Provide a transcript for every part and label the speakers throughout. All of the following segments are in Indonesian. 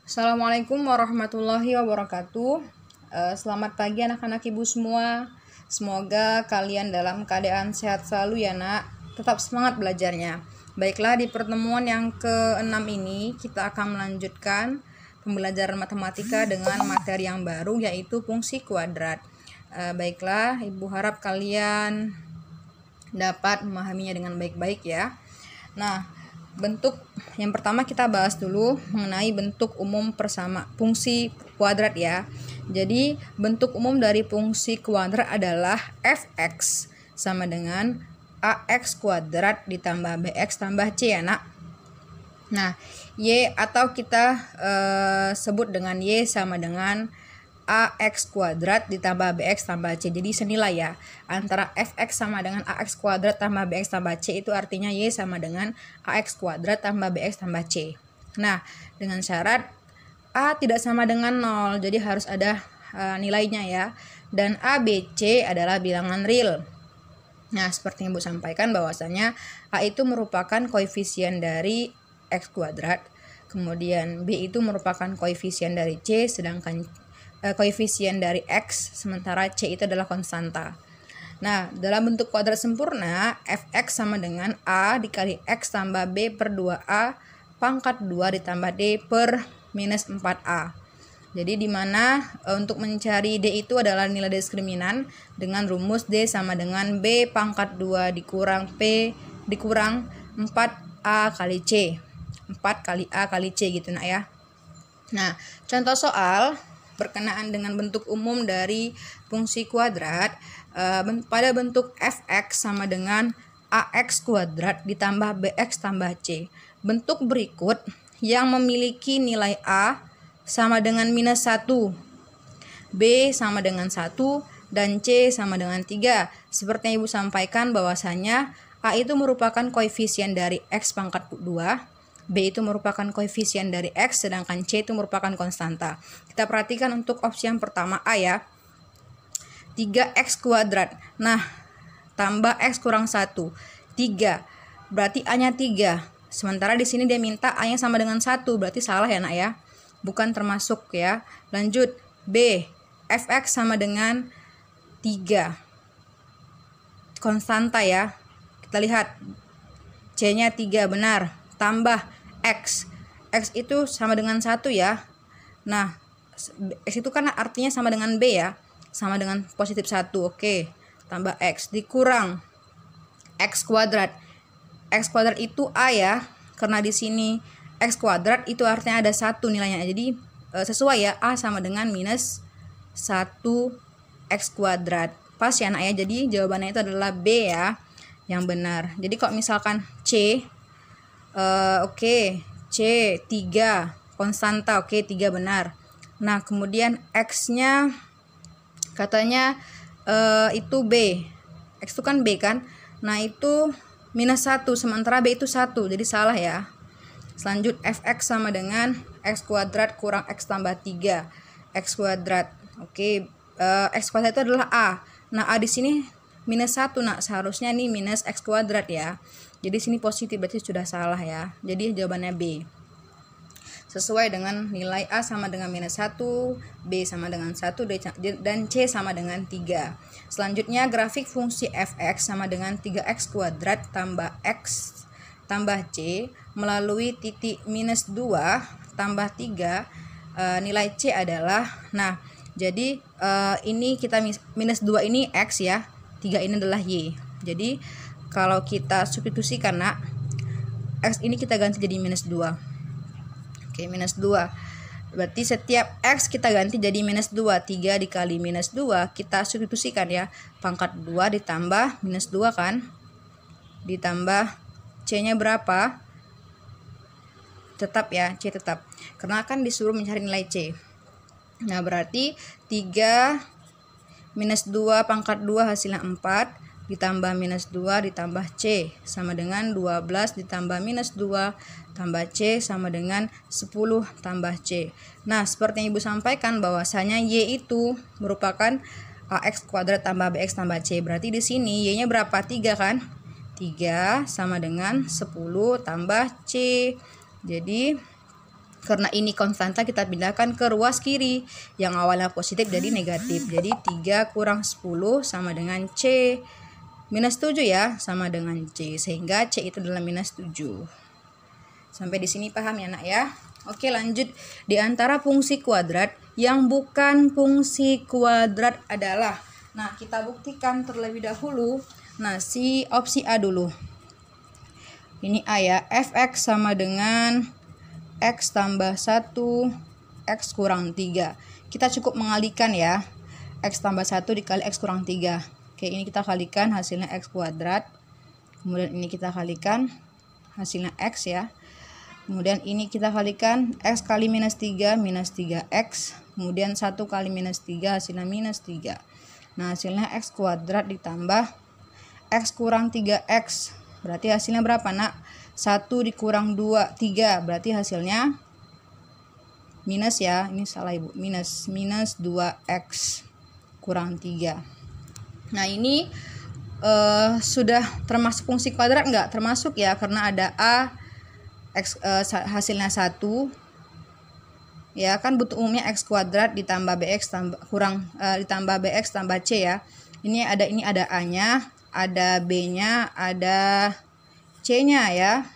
Speaker 1: Assalamualaikum warahmatullahi wabarakatuh. Selamat pagi anak-anak ibu semua. Semoga kalian dalam keadaan sehat selalu ya nak. Tetap semangat belajarnya. Baiklah, di pertemuan yang ke-6 ini kita akan melanjutkan pembelajaran matematika dengan materi yang baru yaitu fungsi kuadrat. Baiklah, ibu harap kalian dapat memahaminya dengan baik-baik ya. Nah, bentuk yang pertama kita bahas dulu mengenai bentuk umum persama fungsi kuadrat ya. Jadi bentuk umum dari fungsi kuadrat adalah fx sama dengan ax kuadrat ditambah bx tambah c ya nak. Nah, y atau kita sebut dengan y sama dengan ax kuadrat ditambah bx tambah c. Jadi senilai ya, antara fx sama dengan ax kuadrat tambah bx tambah c itu artinya y sama dengan ax kuadrat tambah bx tambah c. Nah, dengan syarat a tidak sama dengan 0, jadi harus ada nilainya ya. Dan a, b, c adalah bilangan real. Nah, seperti yang Ibu sampaikan bahwasanya a itu merupakan koefisien dari x kuadrat, kemudian b itu merupakan koefisien dari c, sedangkan koefisien dari x, sementara c itu adalah konstanta. Nah, dalam bentuk kuadrat sempurna, fx sama dengan a dikali x tambah b per 2a pangkat 2 ditambah d per minus 4a. Jadi dimana untuk mencari d itu adalah nilai diskriminan dengan rumus d sama dengan b pangkat 2 dikurang p dikurang 4a kali c. 4 kali a kali c gitu nak ya. Nah, contoh soal berkenaan dengan bentuk umum dari fungsi kuadrat pada bentuk fx sama dengan ax kuadrat ditambah bx tambah c. Bentuk berikut yang memiliki nilai a sama dengan minus 1, b sama dengan 1, dan c sama dengan 3. Seperti yang Ibu sampaikan bahwasanya a itu merupakan koefisien dari x pangkat 2, b itu merupakan koefisien dari x, sedangkan c itu merupakan konstanta. Kita perhatikan untuk opsi yang pertama a ya. 3x kuadrat. Nah, tambah x kurang 1. 3. Berarti a-nya 3. Sementara di sini dia minta a-nya sama dengan 1, berarti salah ya nak ya. Bukan termasuk ya. Lanjut, b. fx sama dengan 3. Konstanta ya. Kita lihat. C-nya 3 benar. Tambah x itu sama dengan 1 ya. Nah, x itu kan artinya sama dengan b ya, sama dengan positif 1. Oke, tambah x dikurang x kuadrat. X kuadrat itu a ya, karena di sini x kuadrat itu artinya ada 1 nilainya, jadi sesuai ya, a sama dengan minus 1 x kuadrat. Pas ya nak ya, jadi jawabannya itu adalah b ya, yang benar. Jadi kalau misalkan c c 3 konstanta, 3 benar. Nah, kemudian x-nya katanya itu b. X itu kan b kan. Nah, itu minus 1, sementara b itu 1, jadi salah ya. Selanjut fx sama dengan x kuadrat kurang x tambah 3. X kuadrat. X kuadrat itu adalah a. Nah, a di sini minus 1 nak, seharusnya nih minus x kuadrat ya. Jadi sini positif, berarti sudah salah ya. Jadi jawabannya B. Sesuai dengan nilai A sama dengan minus 1, B sama dengan 1, dan C sama dengan 3. Selanjutnya grafik fungsi fx sama dengan 3x kuadrat tambah x tambah c melalui titik minus 2 tambah 3. Nilai C adalah, nah jadi ini kita minus 2 ini x ya, 3 ini adalah y. Jadi kalau kita substitusikan nak, x ini kita ganti jadi minus 2. Minus 2. Berarti setiap x kita ganti jadi minus 2. 3 dikali minus 2 kita substitusikan ya. Pangkat 2 ditambah minus 2 kan. Ditambah c-nya berapa? Tetap ya, c tetap. Karena kan disuruh mencari nilai c. Nah, berarti 3 minus 2 pangkat 2 hasilnya 4. Ditambah minus 2 ditambah C sama dengan 12 ditambah minus 2 tambah C sama dengan 10 tambah C. Nah, seperti yang Ibu sampaikan bahwasanya Y itu merupakan AX kuadrat tambah BX tambah C. Berarti di sini Y-nya berapa? 3 kan? 3 sama dengan 10 tambah C. Jadi Karena ini konstanta, kita pindahkan ke ruas kiri. Yang awalnya positif jadi negatif. Jadi 3 kurang 10 sama dengan C. Minus 7 ya, sama dengan C. Sehingga C itu adalah minus 7. Sampai di sini paham ya nak ya? Oke, lanjut. Di antara fungsi kuadrat yang bukan fungsi kuadrat adalah, nah kita buktikan terlebih dahulu. Nah, si opsi A dulu. Ini A ya, fx sama dengan x tambah 1, x kurang 3. Kita cukup mengalihkan ya, x tambah 1 dikali x kurang 3. Oke, ini kita kalikan, hasilnya x kuadrat. Kemudian ini kita kalikan, hasilnya x ya. Kemudian ini kita kalikan, x kali minus 3, minus 3x. Kemudian 1 kali minus 3, hasilnya minus 3. Nah, hasilnya x kuadrat ditambah x kurang 3x. Berarti hasilnya berapa nak? 1 dikurang 2, 3. Berarti hasilnya minus ya. Ini salah ibu, minus 2x kurang 3. Nah, ini sudah termasuk fungsi kuadrat enggak? Termasuk ya, karena ada A, X, hasilnya 1 ya kan, bentuk umumnya x kuadrat ditambah bx ditambah bx tambah c ya. Ini ada a nya, ada b nya, ada c nya ya.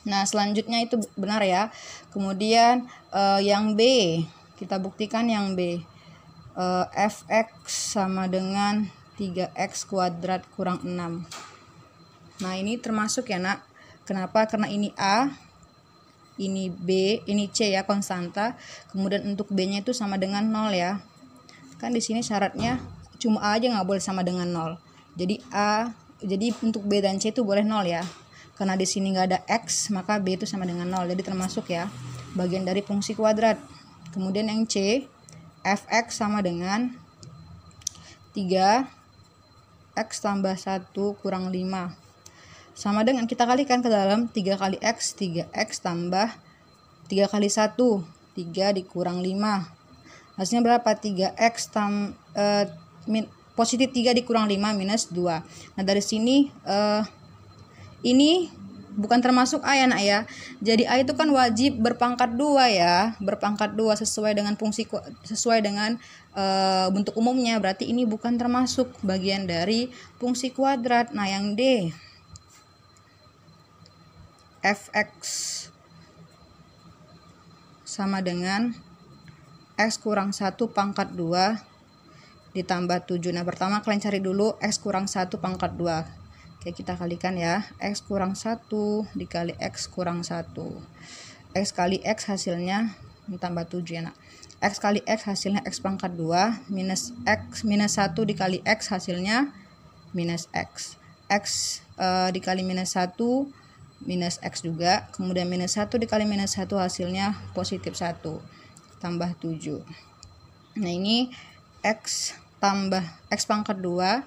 Speaker 1: Nah, selanjutnya itu benar ya. Kemudian yang b, kita buktikan yang b, fx sama dengan 3x kuadrat kurang 6. Nah, ini termasuk ya nak. Kenapa? Karena ini A, ini B, ini C ya, konstanta. Kemudian untuk B-nya itu sama dengan 0 ya. Kan di sini syaratnya cuma A aja nggak boleh sama dengan 0. Jadi untuk B dan C itu boleh 0 ya. Karena di sini nggak ada X, maka B itu sama dengan 0. Jadi termasuk ya, bagian dari fungsi kuadrat. Kemudian yang C, fx sama dengan 3x tambah 1 kurang 5. Sama dengan kita kalikan ke dalam, 3 kali x, 3x tambah 3 kali 1, 3 dikurang 5. Hasilnya berapa? 3x positif 3 dikurang 5 minus 2. Nah, dari sini ini bukan termasuk A ya nak ya. Jadi A itu kan wajib berpangkat 2 ya, berpangkat 2 sesuai dengan bentuk umumnya. Berarti ini bukan termasuk bagian dari fungsi kuadrat. Nah, yang D, fx sama dengan x kurang 1 pangkat 2 ditambah 7. Nah, pertama kalian cari dulu x kurang 1 pangkat 2. Oke, kita kalikan ya. X kurang 1 dikali x kurang 1. X kali x hasilnya ditambah 7 ya nak. X kali x hasilnya x pangkat 2 minus x minus 1 dikali x hasilnya minus x. X dikali minus 1 minus x juga. Kemudian minus 1 dikali minus 1 hasilnya positif 1 tambah 7. Nah, ini x tambah x pangkat 2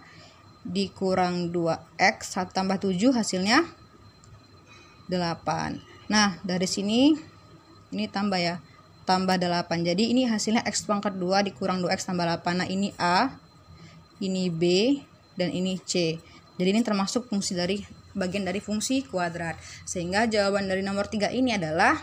Speaker 1: dikurang 2x 1 tambah 7 hasilnya 8. Nah, dari sini ini tambah ya, tambah 8. Jadi ini hasilnya x pangkat 2 dikurang 2x tambah 8. Nah, ini A, ini B, dan ini C. Jadi ini termasuk fungsi dari bagian dari fungsi kuadrat. Sehingga jawaban dari nomor 3 ini adalah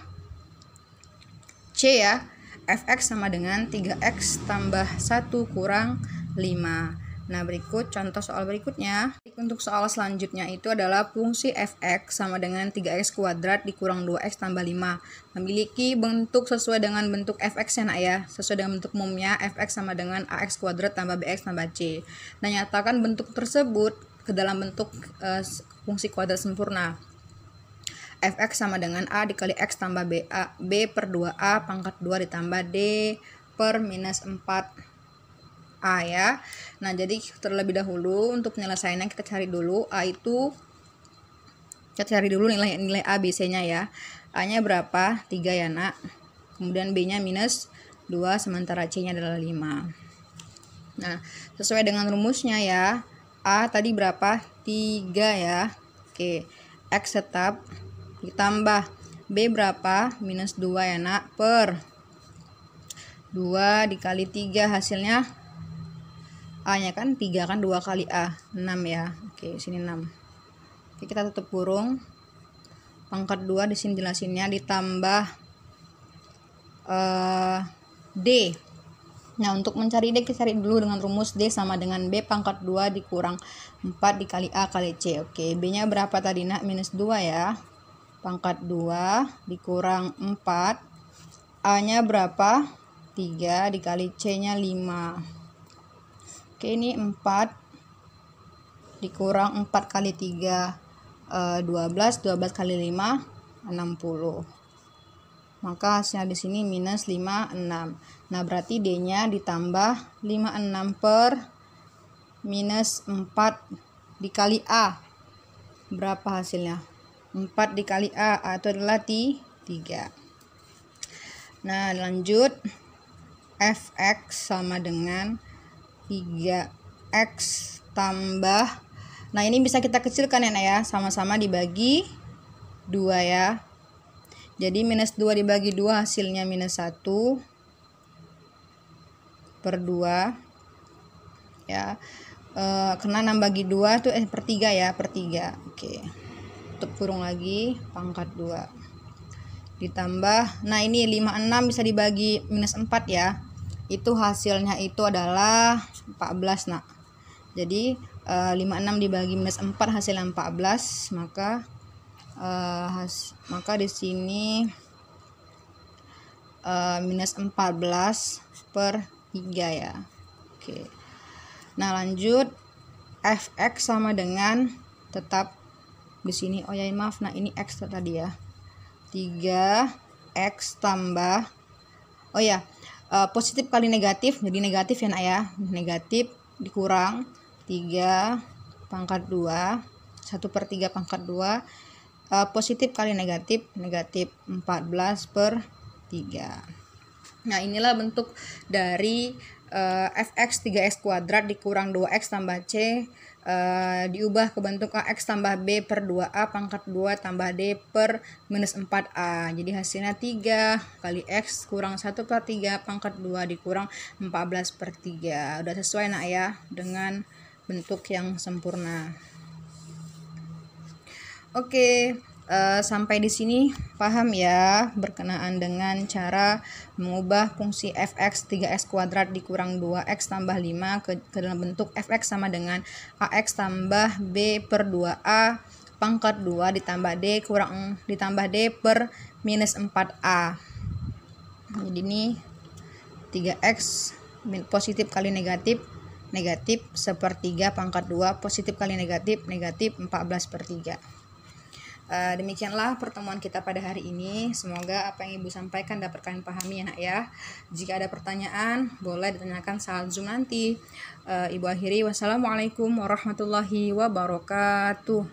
Speaker 1: C ya. Fx sama dengan 3x tambah 1 kurang 5. Nah, berikut contoh soal berikutnya. Untuk soal selanjutnya itu adalah fungsi fx sama dengan 3x kuadrat dikurang 2x tambah 5. Memiliki bentuk sesuai dengan bentuk fx ya nak ya. Sesuai dengan bentuk umumnya, fx sama dengan ax kuadrat tambah bx tambah c. Nah, nyatakan bentuk tersebut ke dalam bentuk fungsi kuadrat sempurna. Fx sama dengan A dikali X tambah B per 2A pangkat 2 ditambah D per minus 4A ya. Nah, jadi terlebih dahulu untuk penyelesaiannya kita cari dulu A itu, kita cari dulu nilai A, B, C-nya ya. A-nya berapa? 3 ya nak. Kemudian B-nya minus 2, sementara C-nya adalah 5. Nah, sesuai dengan rumusnya ya. A tadi berapa? 3 ya. Oke, X tetap ditambah B berapa? Minus 2 ya nak, per 2 dikali 3 hasilnya A nya kan 3 kan, 2 kali A 6 ya. Oke, sini 6. Oke, kita tutup kurung. Pangkat 2 di sini jelasinnya ditambah D. Nah, untuk mencari D, kita cari dulu dengan rumus D sama dengan B pangkat 2 dikurang 4 dikali A kali C. Oke, B-nya berapa tadi nak? Minus 2 ya. Pangkat 2 dikurang 4. A-nya berapa? 3 dikali C-nya 5. Oke, ini 4 dikurang 4 kali 3, 12 kali 5, 60. Maka hasilnya di sini minus 56. Nah, berarti D-nya ditambah 56 per minus 4 dikali A. Berapa hasilnya? 4 dikali A, itu adalah 3. Nah, lanjut. Fx sama dengan 3x tambah. Nah, ini bisa kita kecilkan ya, sama-sama dibagi 2 ya. Jadi minus 2 dibagi 2 hasilnya minus 1 per 2 ya. Karena 6 bagi 2 itu per 3 ya, per 3. Oke. Tutup kurung lagi, pangkat 2 ditambah. Nah, ini 56 bisa dibagi minus 4 ya. Itu hasilnya itu adalah 14 nak. Jadi 56 dibagi minus 4 hasilnya 14, maka di sini minus 14 per 3 ya. Oke. Nah, lanjut. Fx sama dengan tetap di sini. Oh ya, maaf. Nah, ini x tadi ya. 3x tambah. Oh ya, positif kali negatif. Jadi negatif ya nak ya. Negatif dikurang 3 pangkat 2. 1 per 3 pangkat 2. Positif kali negatif, negatif 14 per 3. Nah, inilah bentuk dari fx 3x kuadrat dikurang 2x tambah c diubah ke bentuk ax tambah b per 2a pangkat 2 tambah d per minus 4a. Jadi hasilnya 3 kali x kurang 1 per 3 pangkat 2 dikurang 14 per 3. Udah sesuai nak ya dengan bentuk yang sempurna. Oke, sampai di sini paham ya berkenaan dengan cara mengubah fungsi fx 3x kuadrat dikurang 2x tambah 5 ke dalam bentuk fx sama dengan ax tambah b per 2a pangkat 2 ditambah d per minus 4a. Jadi ini 3x positif kali negatif, negatif sepertiga pangkat 2 positif kali negatif, negatif 14 per 3. Demikianlah pertemuan kita pada hari ini. Semoga apa yang Ibu sampaikan dapat kalian pahami ya nak ya. Jika ada pertanyaan boleh ditanyakan saat Zoom nanti. Ibu akhiri, wassalamualaikum warahmatullahi wabarakatuh.